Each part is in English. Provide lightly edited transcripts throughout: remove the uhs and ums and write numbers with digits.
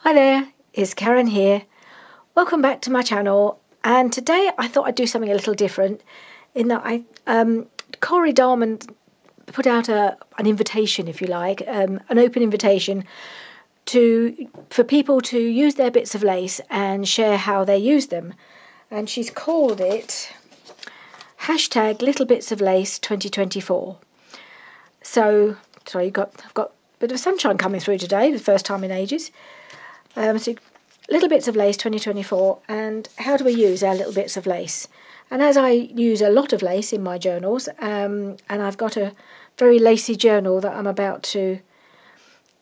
Hi there, it's Karen here. Welcome back to my channel, and today I thought I'd do something a little different in that Cori Dahmen put out an invitation, if you like, an open invitation for people to use their bits of lace and share how they use them. And she's called it #LittleBitsOfLace 2024. So, sorry, I've got a bit of sunshine coming through today, the first time in ages. So Little Bits of Lace 2024, and how do we use our little bits of lace? And as I use a lot of lace in my journals, and I've got a very lacy journal that I'm about to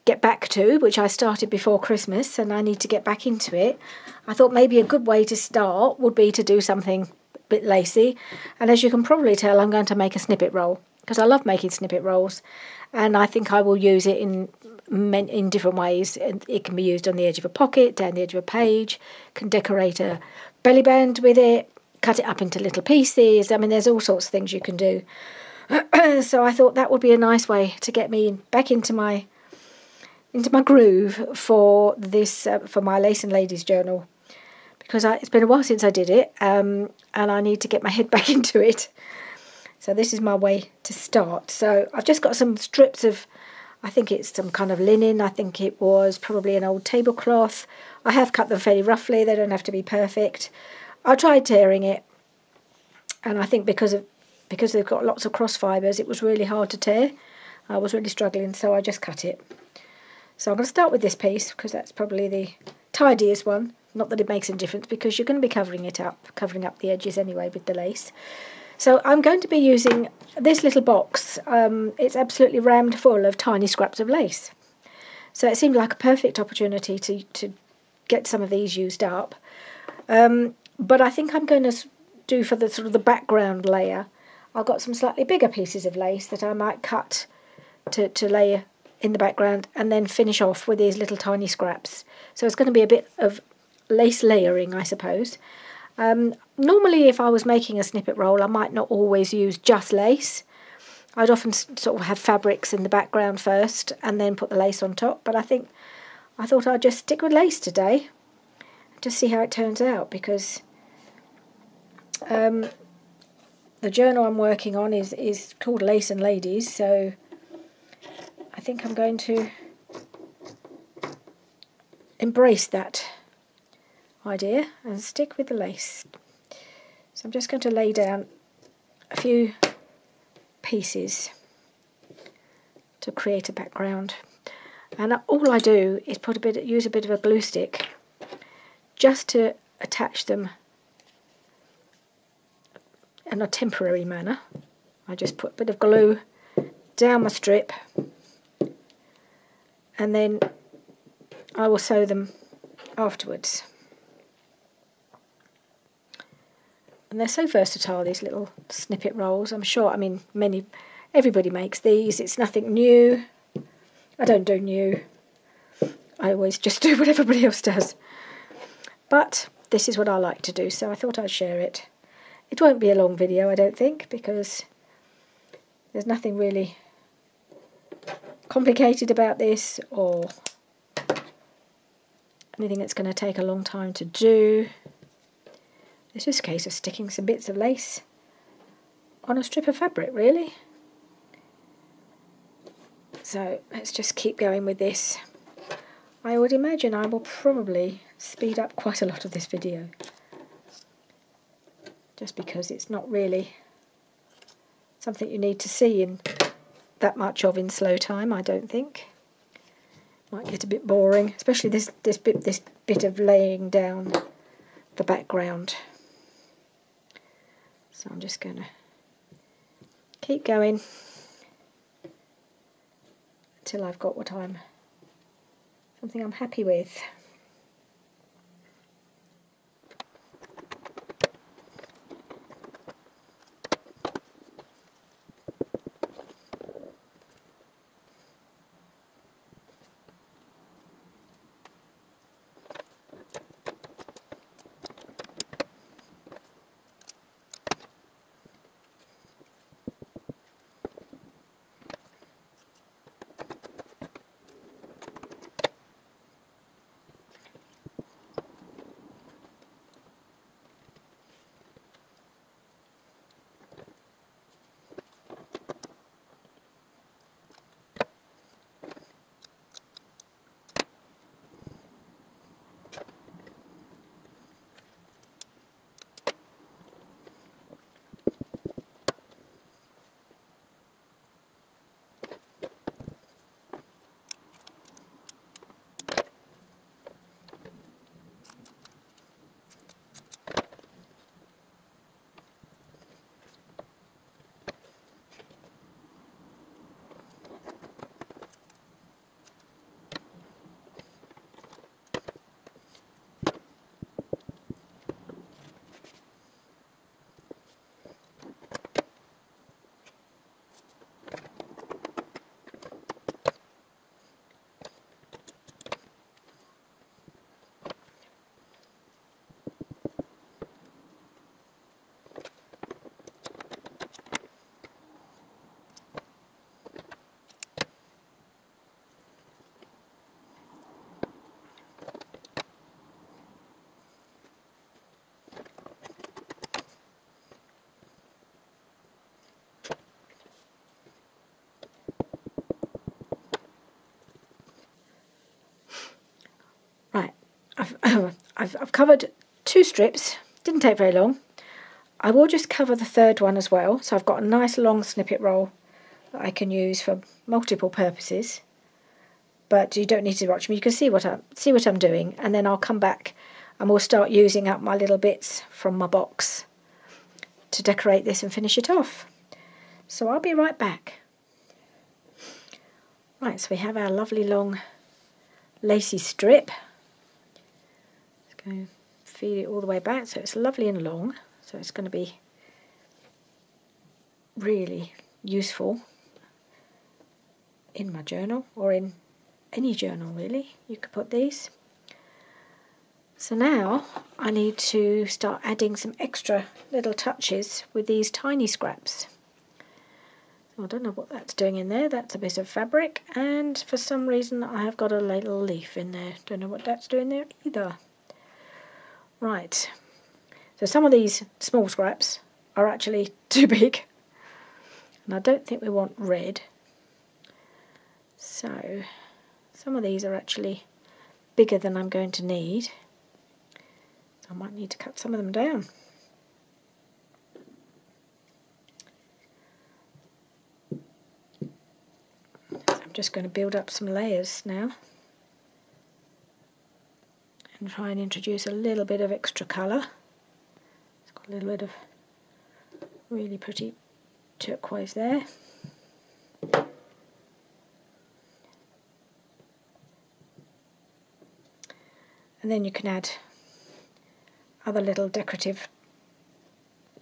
get back to, which I started before Christmas, and I need to get back into it, I thought maybe a good way to start would be to do something a bit lacy. And as you can probably tell, I'm going to make a snippet roll, because I love making snippet rolls, and I think I will use it in different ways. It can be used on the edge of a pocket, down the edge of a page, can decorate a belly band with it, cut it up into little pieces. I mean, there's all sorts of things you can do. So I thought that would be a nice way to get me back into my groove for this for my Lace and Ladies journal, because it's been a while since I did it, and I need to get my head back into it. So this is my way to start. So I've just got some strips of, I think it's some kind of linen. I think it was probably an old tablecloth. I have cut them fairly roughly. They don't have to be perfect. I tried tearing it, and I think because they've got lots of cross fibres, it was really hard to tear. I was really struggling, so I just cut it. So I'm going to start with this piece, because that's probably the tidiest one. Not that it makes any difference, because you're going to be covering up the edges anyway with the lace. So I'm going to be using this little box. It's absolutely rammed full of tiny scraps of lace. So it seemed like a perfect opportunity to get some of these used up. But I think I'm going to do for the sort of the background layer, I've got some slightly bigger pieces of lace that I might cut to lay in the background, and then finish off with these little tiny scraps. So it's going to be a bit of lace layering, I suppose. Normally, if I was making a snippet roll, I might not always use just lace. I'd often sort of have fabrics in the background first and then put the lace on top. But I thought I'd just stick with lace today, just see how it turns out, because the journal I'm working on is called Lace and Ladies. So I think I'm going to embrace that idea and stick with the lace. So I'm just going to lay down a few pieces to create a background, and all I do is use a bit of a glue stick just to attach them in a temporary manner. I just put a bit of glue down my strip, and then I will sew them afterwards. And they're so versatile, these little snippet rolls. I'm sure, I mean, everybody makes these. It's nothing new. I don't do new. I always just do what everybody else does. But this is what I like to do, so I thought I'd share it. It won't be a long video, I don't think, because there's nothing really complicated about this or anything that's going to take a long time to do. It's just a case of sticking some bits of lace on a strip of fabric, really. So let's just keep going with this. I would imagine I will probably speed up quite a lot of this video, just because it's not really something you need to see in that much of in slow time, I don't think. Might get a bit boring, especially this bit of laying down the background. So I'm just going to keep going until I've got something I'm happy with. I've covered 2 strips, didn't take very long. I will just cover the third one as well, so I've got a nice long snippet roll that I can use for multiple purposes. But you don't need to watch me, you can see what I'm doing, and then I'll come back and we'll start using up my little bits from my box to decorate this and finish it off. So I'll be right back. Right, so we have our lovely long lacy strip. Let's go feed it all the way back so it's lovely and long. So it's going to be really useful in my journal, or in any journal really. You could put these. So now I need to start adding some extra little touches with these tiny scraps. So I don't know what that's doing in there. That's a bit of fabric, and for some reason I have got a little leaf in there. Don't know what that's doing there either. Right, so some of these small scraps are actually too big, and I don't think we want red. So some of these are actually bigger than I'm going to need. So I might need to cut some of them down. So I'm just going to build up some layers now and try and introduce a little bit of extra colour. It's got a little bit of really pretty turquoise there. And then you can add other little decorative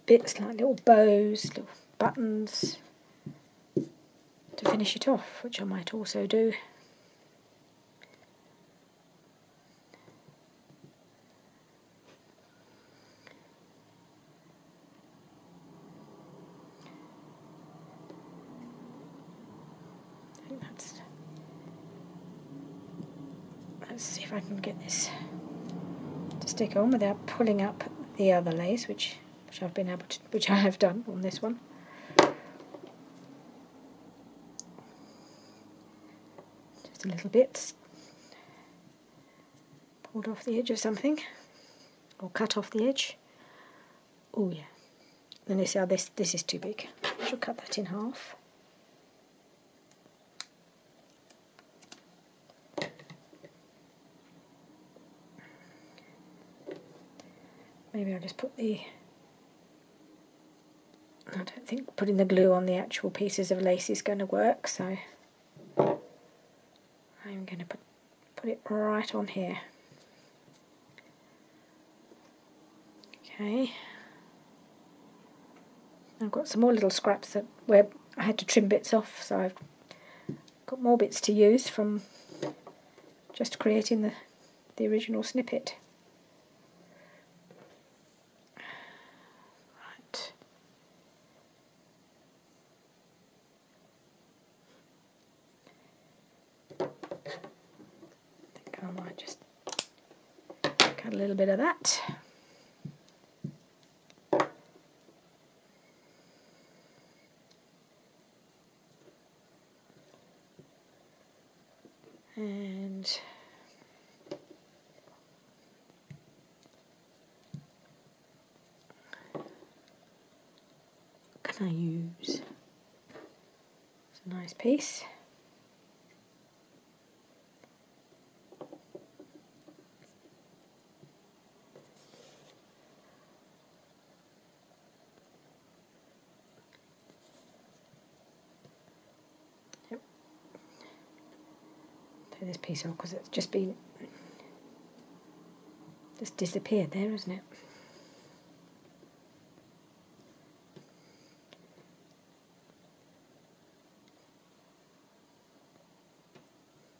bits like little bows, little buttons to finish it off, which I might also do. Let's see if I can get this to stick on without pulling up the other lace, which I have done on this one. Just a little bit pulled off the edge of something, or cut off the edge. Oh yeah. Then you see how this is too big. I shall cut that in half. Maybe I'll just put I don't think putting the glue on the actual pieces of lace is going to work, so I'm going to put it right on here. Okay. I've got some more little scraps where I had to trim bits off, so I've got more bits to use from just creating the original snippet. I might just cut a little bit of that. And what can I use? It's a nice piece. This piece off because it's just disappeared there, isn't it?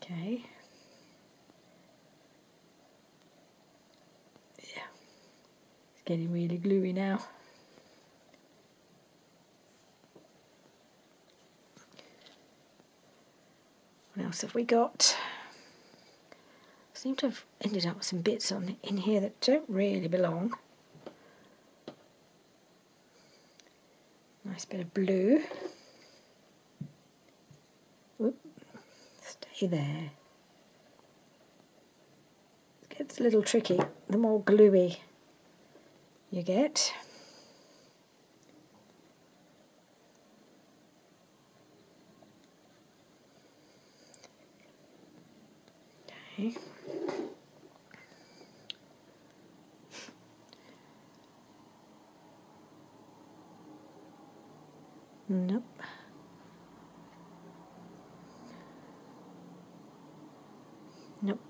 Okay. Yeah. It's getting really gluey now. What else have we got? I seem to have ended up with some bits in here that don't really belong. Nice bit of blue. Oop, stay there. Let's get gets a little tricky the more gluey you get. Okay. Nope. Nope.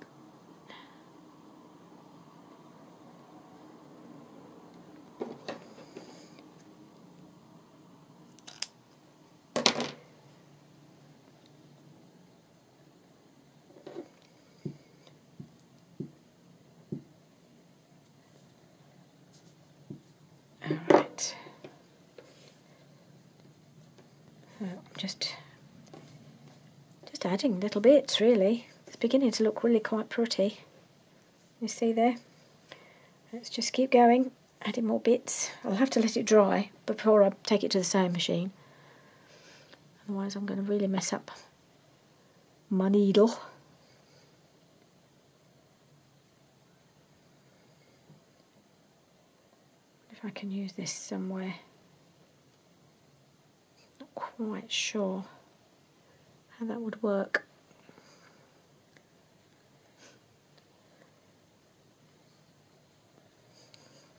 All right. So just adding little bits, really. It's beginning to look really quite pretty. You see there? Let's just keep going, adding more bits. I'll have to let it dry before I take it to the sewing machine. Otherwise I'm going to really mess up my needle. If I can use this somewhere. Not quite sure how that would work.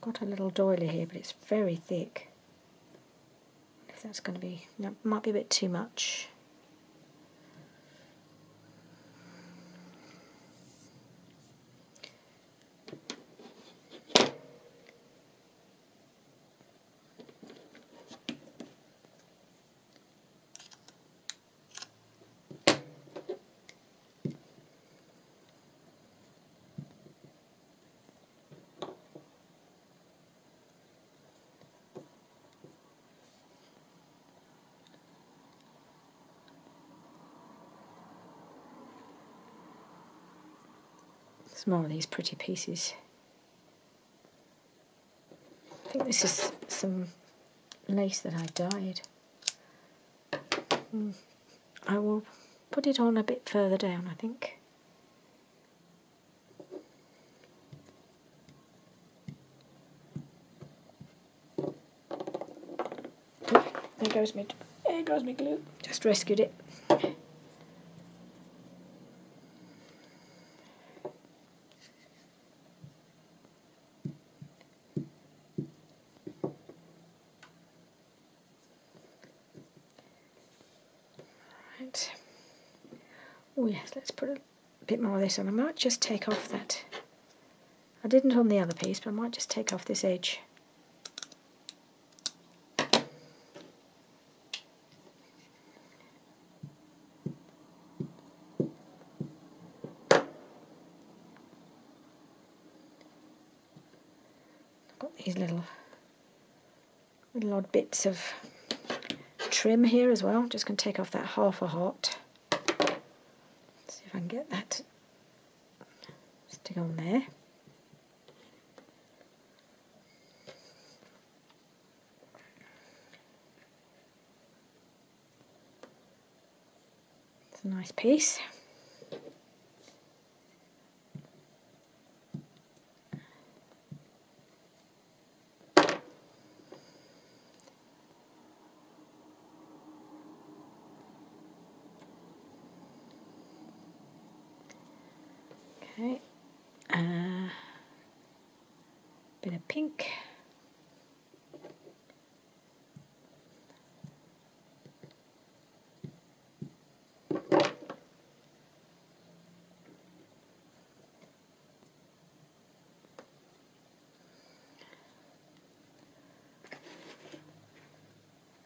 Got a little doily here, but it's very thick. If that's going to be, that might be a bit too much. Some more of these pretty pieces. I think this is some lace that I dyed. I will put it on a bit further down, I think. There goes my glue. Just rescued it. Right. Oh yes, let's put a bit more of this on. I might just take off that. I didn't on the other piece, but I might just take off this edge. These little odd bits of trim here as well. I'm just going to take off that half a heart. See if I can get that to stick on there. It's a nice piece. Okay, bit of pink.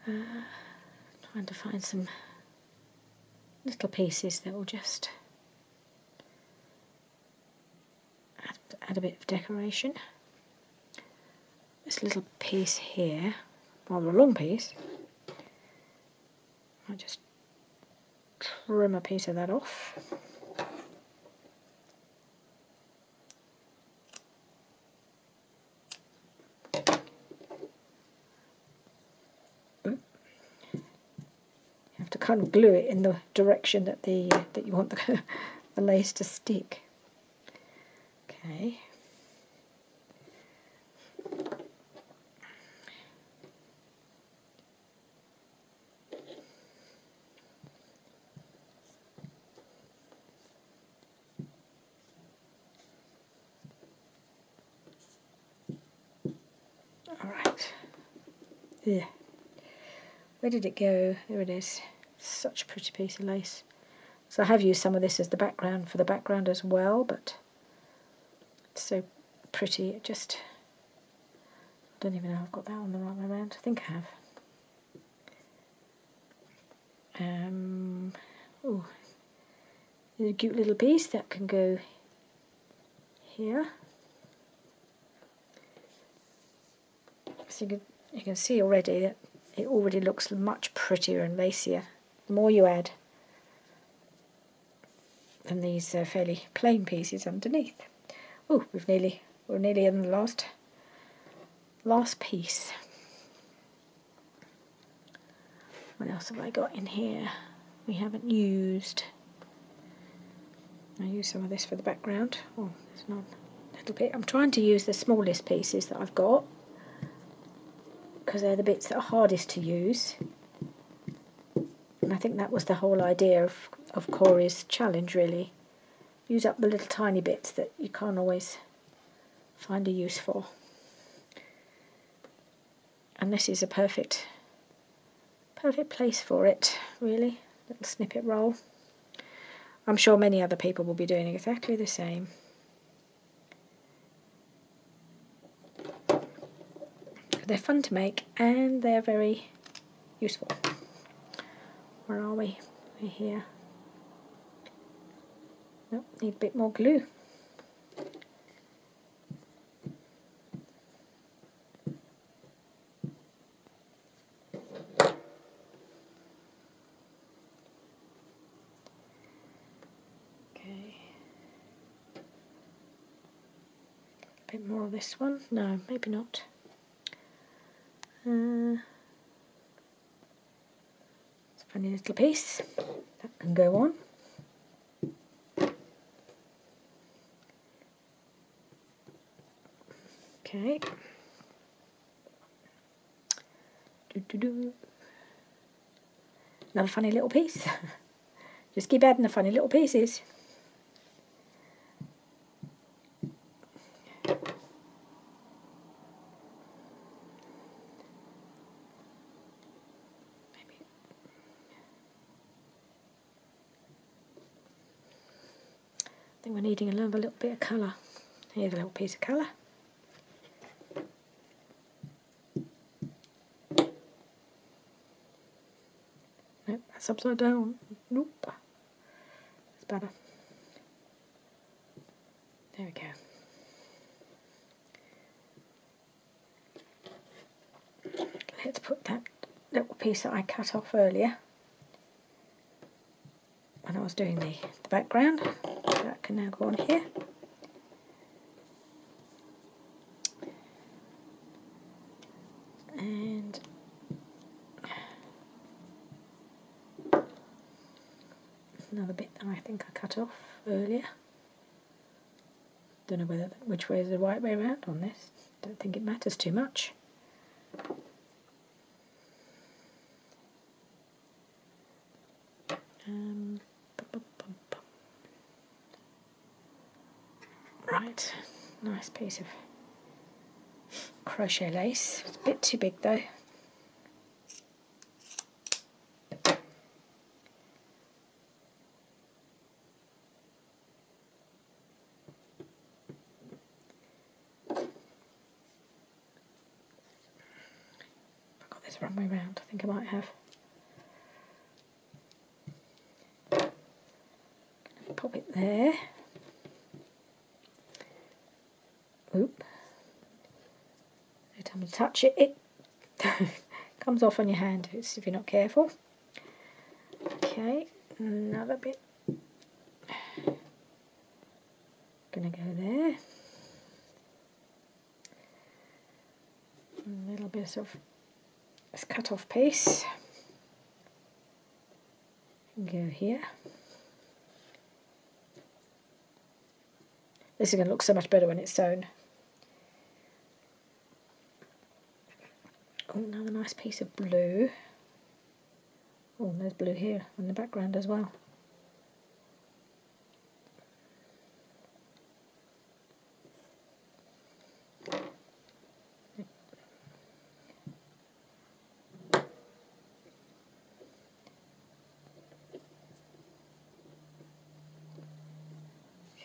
Trying to find some little pieces that will just add a bit of decoration. This little piece here, rather a long piece, I'll just trim a piece of that off. You have to kind of glue it in the direction that that you want the lace to stick. Okay. All right. Yeah. Where did it go? There it is. Such a pretty piece of lace. So I have used some of this as the background for the background as well, but it's so pretty. It just, I don't even know if I've got that on the right way around. I think I have. Oh, there's a cute little piece that can go here. So you can see already that it already looks much prettier and lacier the more you add than these fairly plain pieces underneath. Oh, we're nearly in the last piece. What else have I got in here we haven't used? I use some of this for the background. Oh, there's not a little bit. I'm trying to use the smallest pieces that I've got because they're the bits that are hardest to use. And I think that was the whole idea of Cori's challenge, really. Use up the little tiny bits that you can't always find a use for. And this is a perfect place for it, really. Little snippet roll. I'm sure many other people will be doing exactly the same. They're fun to make and they're very useful. Where are we? We're here. Nope, need a bit more glue. Okay. A bit more of this one. No, maybe not. It's a funny little piece. That can go on. Okay. Another funny little piece. Just keep adding the funny little pieces. I think we're needing another little bit of colour. Here's a little piece of colour. Nope, that's upside down. Nope. That's better. There we go. Let's put that little piece that I cut off earlier when I was doing the background. That can now go on here. And another bit that I think I cut off earlier. Don't know which way is the right way around on this. Don't think it matters too much. Right, nice piece of crochet lace. It's a bit too big though. I've got this wrong way round. I think I might have. Pop it there. Oop. Every time you touch it, it comes off on your hand if you're not careful. Okay, another bit. Gonna go there. A little bit of this cut off piece. Go here. This is going to look so much better when it's sewn. Oh, another nice piece of blue. Oh, there's blue here in the background as well.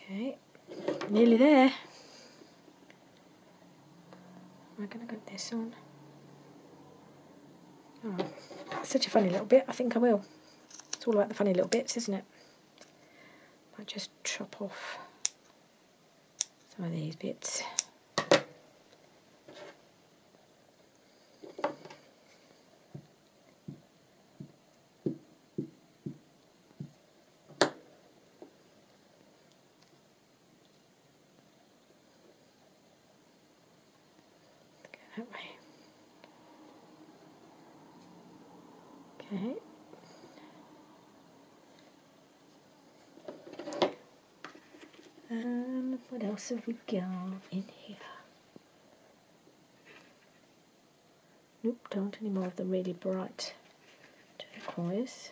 Okay, nearly there. Am I going to get this on? Oh, it's such a funny little bit. I think I will. It's all about the funny little bits, isn't it? I just chop off some of these bits. That way. Okay. And what else have we got in here? Nope, don't any more of the really bright turquoise.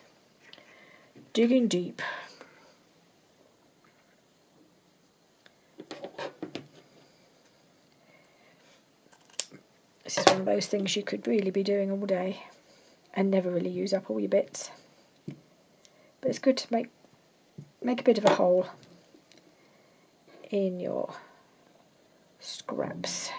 Digging deep. This is one of those things you could really be doing all day and never really use up all your bits. But it's good to make a bit of a hole in your scraps.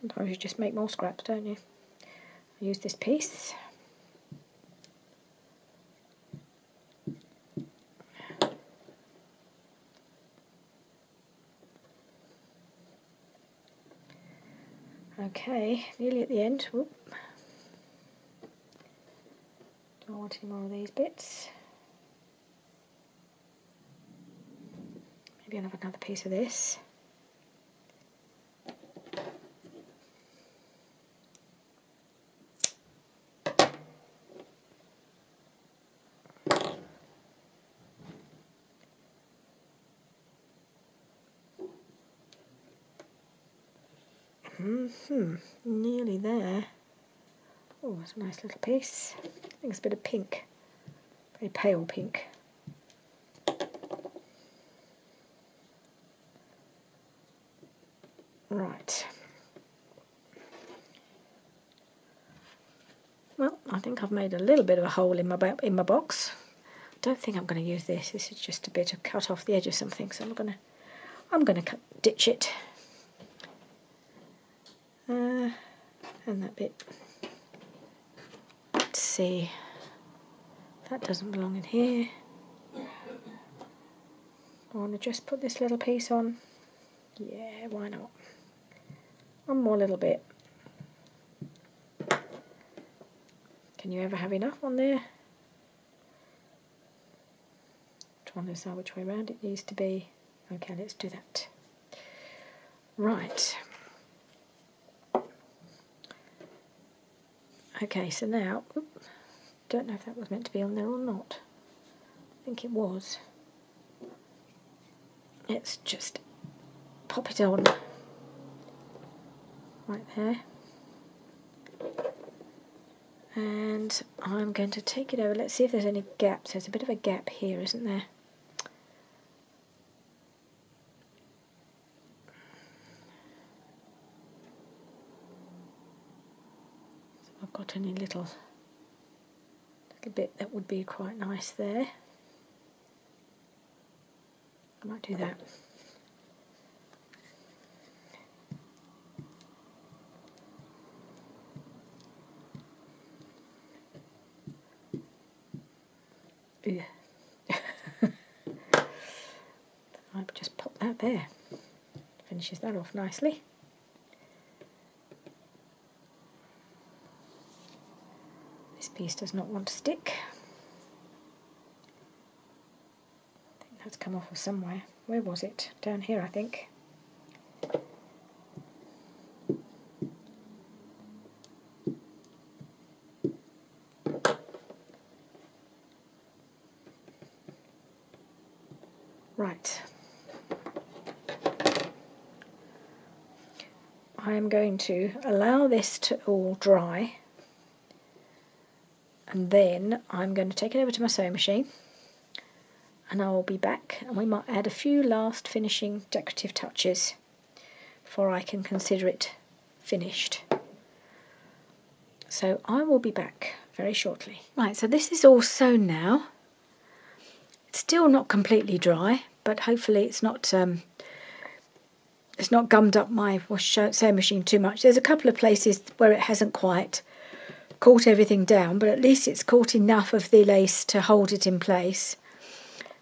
Sometimes you just make more scraps, don't you? I use this piece. Okay, nearly at the end. Whoop. Don't want any more of these bits. Maybe I'll have another piece of this. Nearly there. Oh, that's a nice little piece. I think it's a bit of pink, very pale pink. Right. Well, I think I've made a little bit of a hole in my box. I don't think I'm going to use this. This is just a bit of cut off the edge of something, so I'm going to ditch it. And that bit. Let's see. That doesn't belong in here. I want to just put this little piece on. Yeah, why not? One more little bit. Can you ever have enough on there? Trying to decide which way around it needs to be. Okay, let's do that. Right. Okay, so now, don't know if that was meant to be on there or not. I think it was. Let's just pop it on right there. And I'm going to take it over. Let's see if there's any gaps. There's a bit of a gap here, isn't there? So I've got any little bit that would be quite nice there. I might do that. Yeah. I'll just pop that there. Finishes that off nicely. This piece does not want to stick. I think that's come off of somewhere. Where was it? Down here, I think. Right. I am going to allow this to all dry, and then I'm going to take it over to my sewing machine, and I will be back, and we might add a few last finishing decorative touches before I can consider it finished. So I will be back very shortly. Right, so this is all sewn now. It's still not completely dry, but hopefully it's not gummed up my sewing machine too much. There's a couple of places where it hasn't quite caught everything down, but at least it's caught enough of the lace to hold it in place.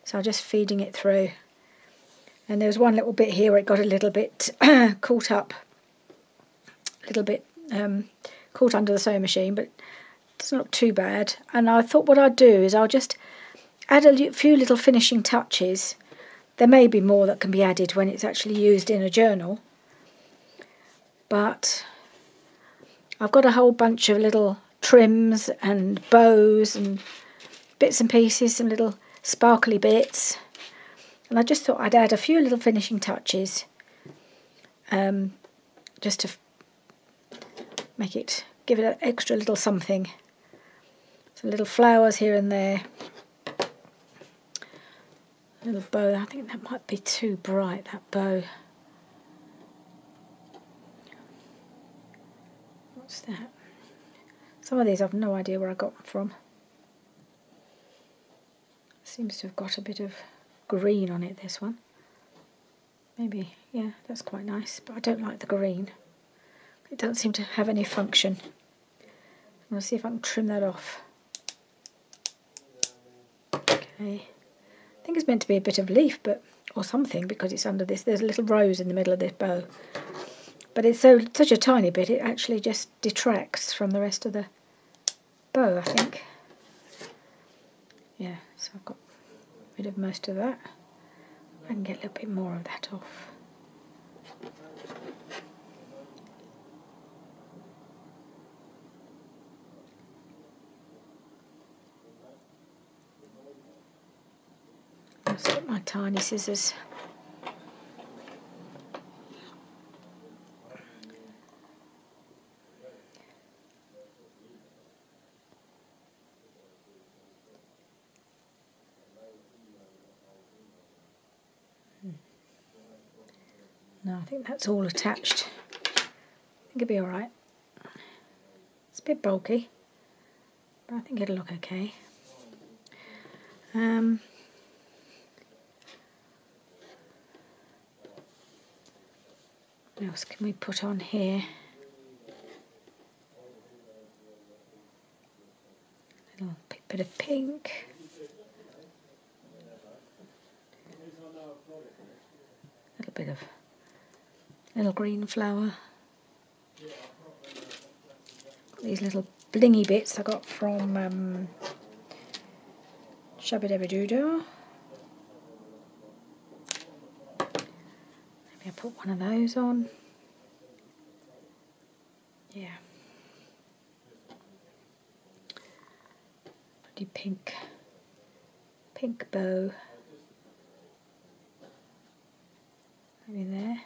So I'm just feeding it through. And there was one little bit here where it got a little bit caught up, a little bit caught under the sewing machine, but it doesn't look too bad. And I thought what I'd do is I'll just add a few little finishing touches. There may be more that can be added when it's actually used in a journal, but I've got a whole bunch of little trims and bows and bits and pieces, some little sparkly bits, and I just thought I'd add a few little finishing touches just to make it, give it an extra little something. Some little flowers here and there. Little bow. I think that might be too bright, that bow. What's that? Some of these I've no idea where I got them from. Seems to have got a bit of green on it, this one. Maybe, yeah, that's quite nice, but I don't like the green. It doesn't seem to have any function. I'm going to see if I can trim that off. Okay. I think it's meant to be a bit of leaf, but or something, because it's under this. There's a little rose in the middle of this bow. But it's such a tiny bit, it actually just detracts from the rest of the bow, I think. Yeah, so I've got rid of most of that. I can get a little bit more of that off. I'll get my tiny scissors. No, I think that's all attached. I think it'll be alright. It's a bit bulky, but I think it'll look okay. What else can we put on here? A little bit of pink. A little bit of little green flower. These little blingy bits I got from Shabba Dabba Doo Dah. Maybe I'll put one of those on. Yeah. Pretty pink bow. Maybe there.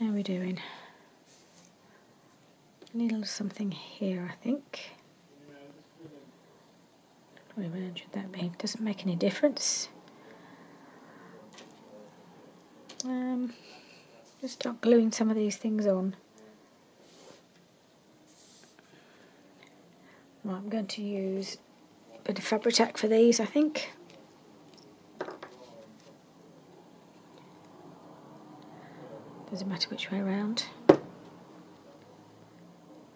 How are we doing? A little something here, I think. Where should that be? Doesn't make any difference. Just start gluing some of these things on. Right, I'm going to use a bit of Fabri-Tac for these, I think. Doesn't matter which way around.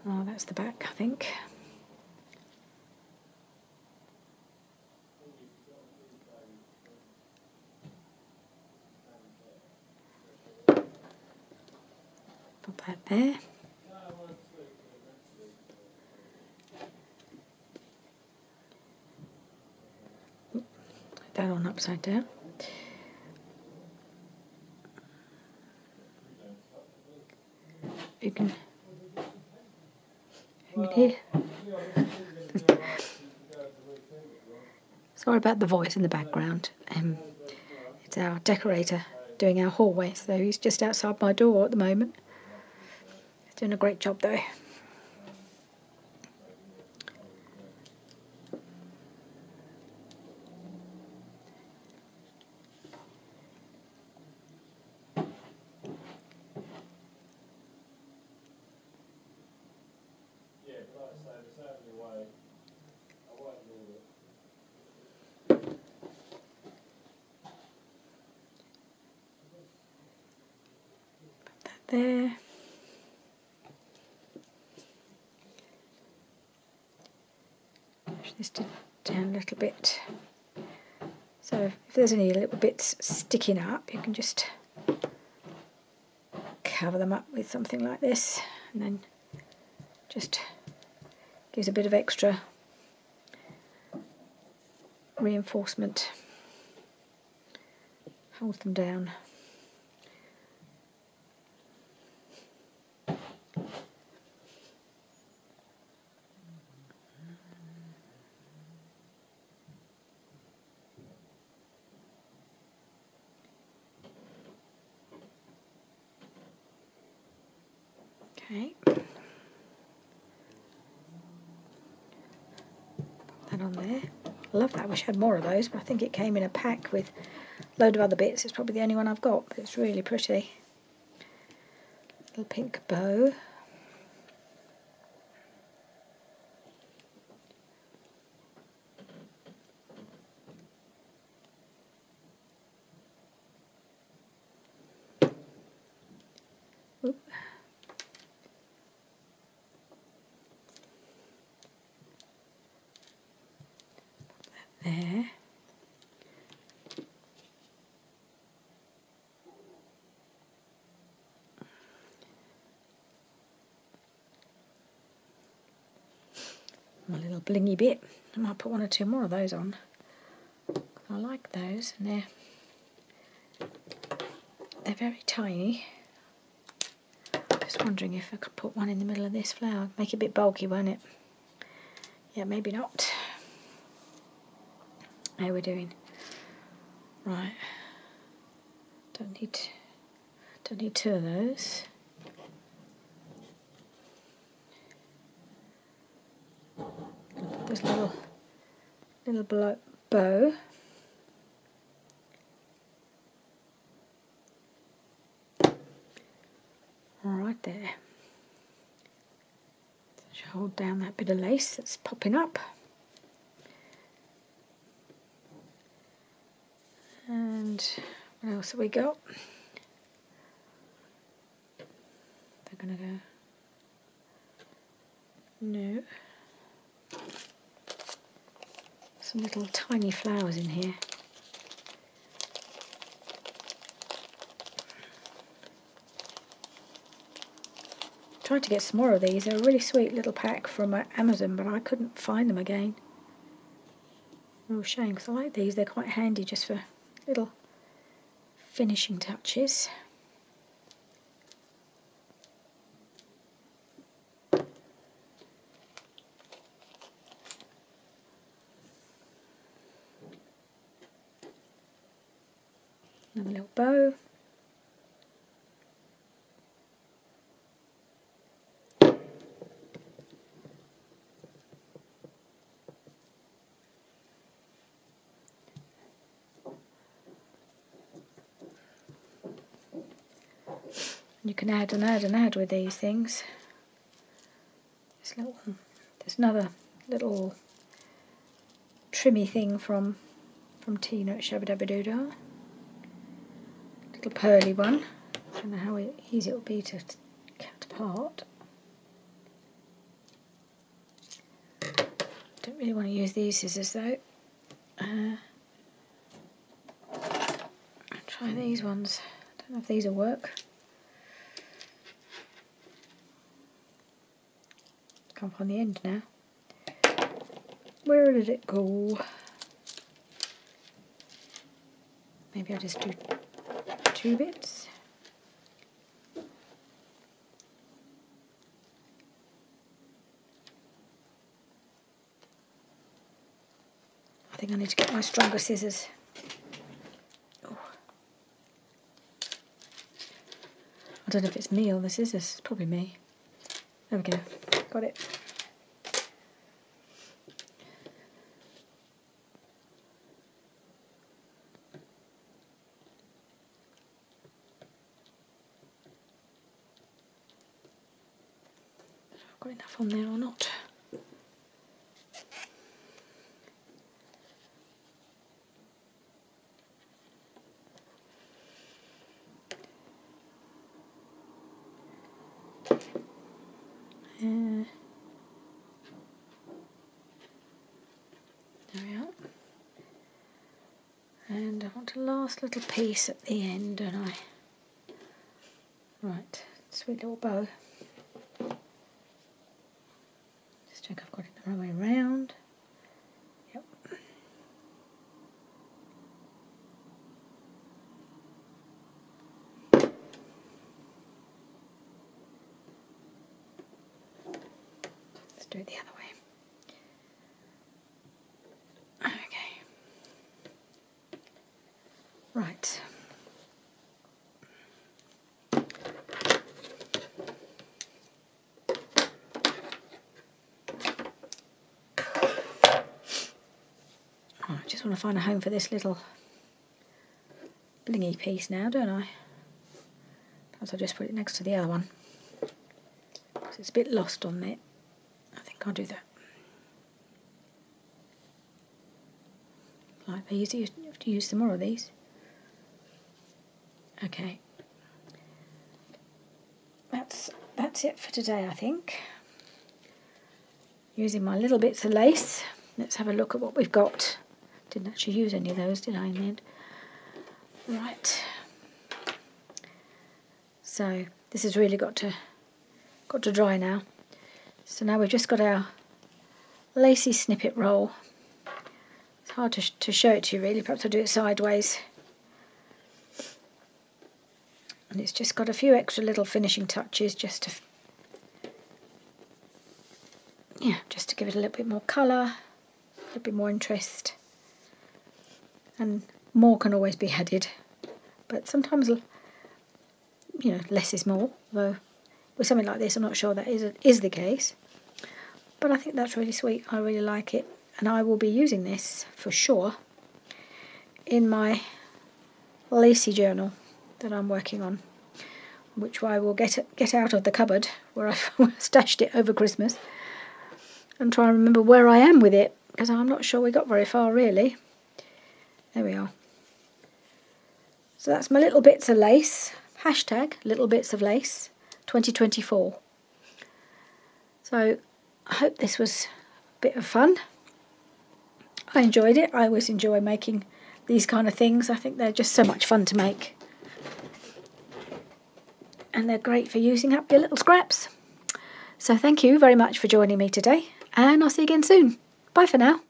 Oh, that's the back, I think. Put that there. Put that on upside down. You can hear. It's Sorry about the voice in the background. It's our decorator doing our hallway, so he's just outside my door at the moment. He's doing a great job though. There. Push this down a little bit. So if there's any little bits sticking up, you can just cover them up with something like this, and then just gives a bit of extra reinforcement, holds them down. Okay, put that on there. I love that. I wish I had more of those, but I think it came in a pack with a load of other bits. It's probably the only one I've got, but it's really pretty. Little pink bow. Oop. There. A little blingy bit. I might put one or two more of those on. I like those, and they're very tiny. Just wondering if I could put one in the middle of this flower. Make it a bit bulky, won't it? Yeah, maybe not. How are we doing? Right. Don't need two of those. Put this little bow. Right there. Just hold down that bit of lace that's popping up. And what else have we got? They're gonna go. No. Some little tiny flowers in here. Tried to get some more of these. They're a really sweet little pack from Amazon, but I couldn't find them again. Real shame, because I like these. They're quite handy just for little finishing touches. Another little bow. You can add and add and add with these things. There's another little trimmy thing from Tina at Shabba Dabba Doo Dah. Little pearly one. I don't know how easy it will be to cut apart. Don't really want to use these scissors though. I'll try these ones. I don't know if these will work. Can't find the end now. Where did it go? Maybe I'll just do 2 bits. I think I need to get my stronger scissors. Oh. I don't know if it's me or the scissors. It's probably me. There we go. Got it. I've got enough on there or not. There we are. And I want a last little piece at the end, don't I? Right, sweet little bow. Just check I've got it the right way around. Yep. Let's do it the other way. Okay. Right. I just want to find a home for this little blingy piece now, don't I? Perhaps I'll just put it next to the other one, because it's a bit lost on there. I think I'll do that. Like these, you have to use some more of these. Okay. That's it for today, I think. Using my little bits of lace. Let's have a look at what we've got. Didn't actually use any of those, did I, in the end? Right. So this has really got to dry now. So now we've just got our lacy snippet roll. It's hard to show it to you really. Perhaps I'll do it sideways. And it's just got a few extra little finishing touches just to give it a little bit more colour, a little bit more interest. And more can always be added, but sometimes, you know, less is more. Though with something like this, I'm not sure that is the case. But I think that's really sweet. I really like it, and I will be using this for sure in my lacy journal that I'm working on, which I will get out of the cupboard where I stashed it over Christmas, and try and remember where I am with it, because I'm not sure we got very far really. There we are. So that's my little bits of lace. Hashtag little bits of lace 2024. So I hope this was a bit of fun. I enjoyed it. I always enjoy making these kind of things. I think they're just so much fun to make. And they're great for using up your little scraps. So thank you very much for joining me today, and I'll see you again soon. Bye for now.